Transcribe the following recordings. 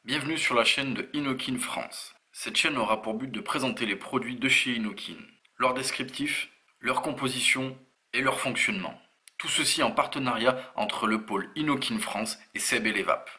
Bienvenue sur la chaîne de Inokin France. Cette chaîne aura pour but de présenter les produits de chez Inokin, leur descriptif, leur composition et leur fonctionnement. Tout ceci en partenariat entre le pôle Inokin France et Seb et les Vapes.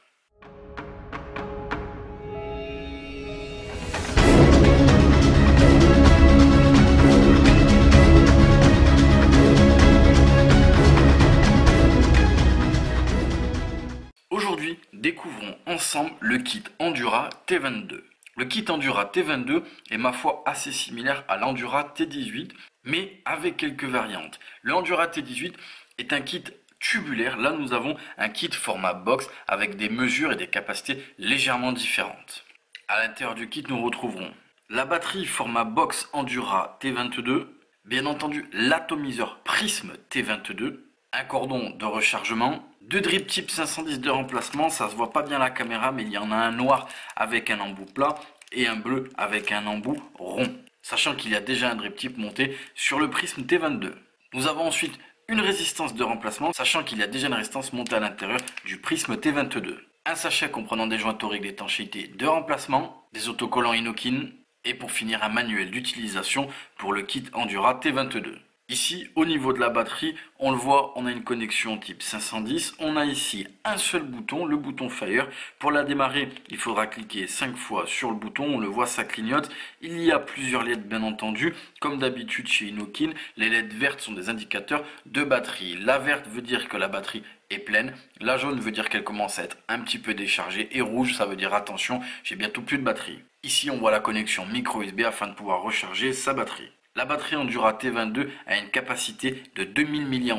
Aujourd'hui, découvrons ensemble le kit Endura T22. Le kit Endura T22 est ma foi assez similaire à l'Endura T18, mais avec quelques variantes. Le Endura T18 est un kit tubulaire. Là, nous avons un kit format box avec des mesures et des capacités légèrement différentes. À l'intérieur du kit, nous retrouverons la batterie format box Endura T22, bien entendu l'atomiseur Prism T22, un cordon de rechargement, deux drip tips 510 de remplacement, ça se voit pas bien à la caméra, mais il y en a un noir avec un embout plat et un bleu avec un embout rond, sachant qu'il y a déjà un drip tip monté sur le Prism T22. Nous avons ensuite une résistance de remplacement, sachant qu'il y a déjà une résistance montée à l'intérieur du Prism T22. Un sachet comprenant des joints toriques d'étanchéité de remplacement, des autocollants Inokin, et pour finir un manuel d'utilisation pour le kit Endura T22. Ici, au niveau de la batterie, on le voit, on a une connexion type 510. On a ici un seul bouton, le bouton Fire. Pour la démarrer, il faudra cliquer 5 fois sur le bouton. On le voit, ça clignote. Il y a plusieurs LED, bien entendu. Comme d'habitude chez Inokin, les LED vertes sont des indicateurs de batterie. La verte veut dire que la batterie est pleine. La jaune veut dire qu'elle commence à être un petit peu déchargée. Et rouge, ça veut dire attention, j'ai bientôt plus de batterie. Ici, on voit la connexion micro USB afin de pouvoir recharger sa batterie. La batterie Endura T22 a une capacité de 2000 mAh.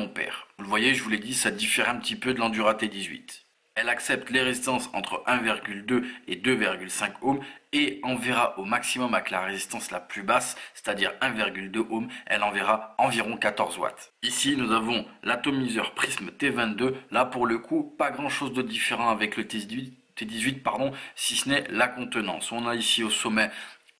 Vous le voyez, je vous l'ai dit, ça diffère un petit peu de l'Endura T18. Elle accepte les résistances entre 1,2 et 2,5 ohms et enverra au maximum avec la résistance la plus basse, c'est-à-dire 1,2 ohms, elle enverra environ 14 watts. Ici, nous avons l'atomiseur Prism T22. Là, pour le coup, pas grand-chose de différent avec le T18, si ce n'est la contenance. On a ici au sommet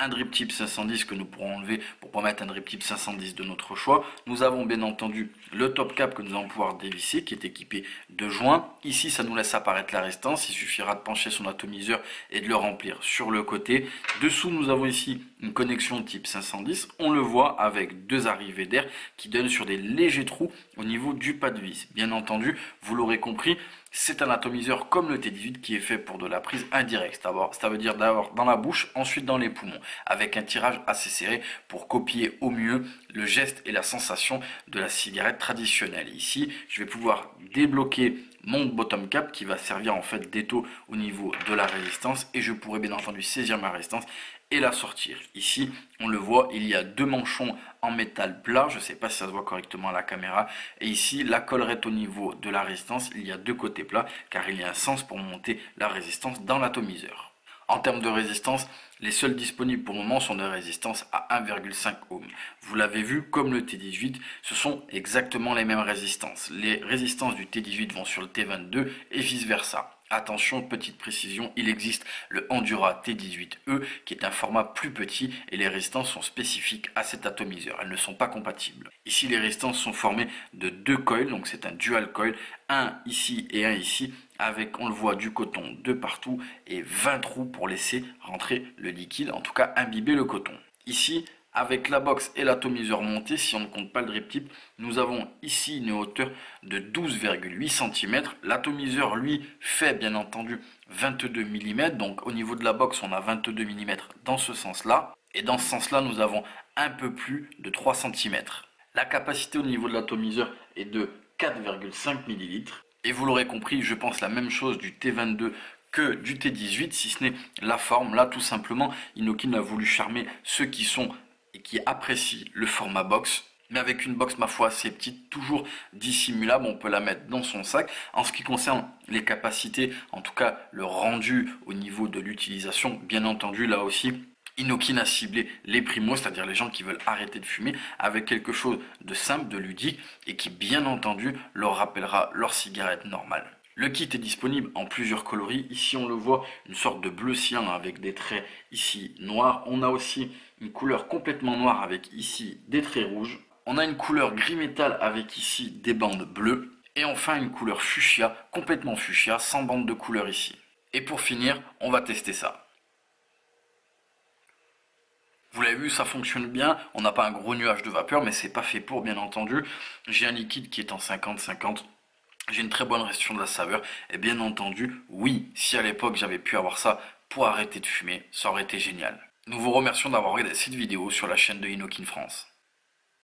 un drip tip 510 que nous pourrons enlever pour pouvoir mettre un drip tip 510 de notre choix. Nous avons bien entendu le top cap que nous allons pouvoir dévisser qui est équipé de joints. Ici, ça nous laisse apparaître la résistance. Il suffira de pencher son atomiseur et de le remplir sur le côté. Dessous, nous avons ici une connexion type 510. On le voit avec deux arrivées d'air qui donnent sur des légers trous au niveau du pas de vis. Bien entendu, vous l'aurez compris, c'est un atomiseur comme le T18 qui est fait pour de la prise indirecte. D'abord, ça veut dire d'abord dans la bouche, ensuite dans les poumons, avec un tirage assez serré pour copier au mieux le geste et la sensation de la cigarette traditionnelle. Ici, je vais pouvoir débloquer mon bottom cap qui va servir en fait d'étau au niveau de la résistance et je pourrai bien entendu saisir ma résistance et la sortir. Ici, on le voit, il y a deux manchons en métal plat, je ne sais pas si ça se voit correctement à la caméra, et ici la collerette au niveau de la résistance, il y a deux côtés plats car il y a un sens pour monter la résistance dans l'atomiseur. En termes de résistance, les seuls disponibles pour le moment sont de résistance à 1,5 ohm. Vous l'avez vu, comme le T18, ce sont exactement les mêmes résistances. Les résistances du T18 vont sur le T22 et vice versa. Attention, petite précision, il existe le Endura T18E qui est un format plus petit et les résistances sont spécifiques à cet atomiseur. Elles ne sont pas compatibles. Ici, les résistances sont formées de deux coils, donc c'est un dual coil, un ici et un ici, avec, on le voit, du coton de partout et 20 trous pour laisser rentrer le liquide, en tout cas imbiber le coton. Ici, avec la box et l'atomiseur monté, si on ne compte pas le drip tip, nous avons ici une hauteur de 12,8 cm. L'atomiseur, lui, fait bien entendu 22 mm. Donc au niveau de la box, on a 22 mm dans ce sens-là. Et dans ce sens-là, nous avons un peu plus de 3 cm. La capacité au niveau de l'atomiseur est de 4,5 ml. Et vous l'aurez compris, je pense la même chose du T22 que du T18, si ce n'est la forme. Là, tout simplement, Inokin a voulu charmer ceux qui sont et qui apprécient le format box, mais avec une box ma foi assez petite, toujours dissimulable, on peut la mettre dans son sac. En ce qui concerne les capacités, en tout cas le rendu au niveau de l'utilisation, bien entendu là aussi, Inokin a ciblé les primos, c'est-à-dire les gens qui veulent arrêter de fumer, avec quelque chose de simple, de ludique, et qui bien entendu leur rappellera leur cigarette normale. Le kit est disponible en plusieurs coloris. Ici, on le voit, une sorte de bleu cyan avec des traits ici noirs. On a aussi une couleur complètement noire avec ici des traits rouges. On a une couleur gris métal avec ici des bandes bleues. Et enfin, une couleur fuchsia, complètement fuchsia, sans bande de couleur ici. Et pour finir, on va tester ça. Vous l'avez vu, ça fonctionne bien. On n'a pas un gros nuage de vapeur, mais c'est pas fait pour, bien entendu. J'ai un liquide qui est en 50-50. J'ai une très bonne restitution de la saveur. Et bien entendu, oui, si à l'époque j'avais pu avoir ça pour arrêter de fumer, ça aurait été génial. Nous vous remercions d'avoir regardé cette vidéo sur la chaîne de Inokin France.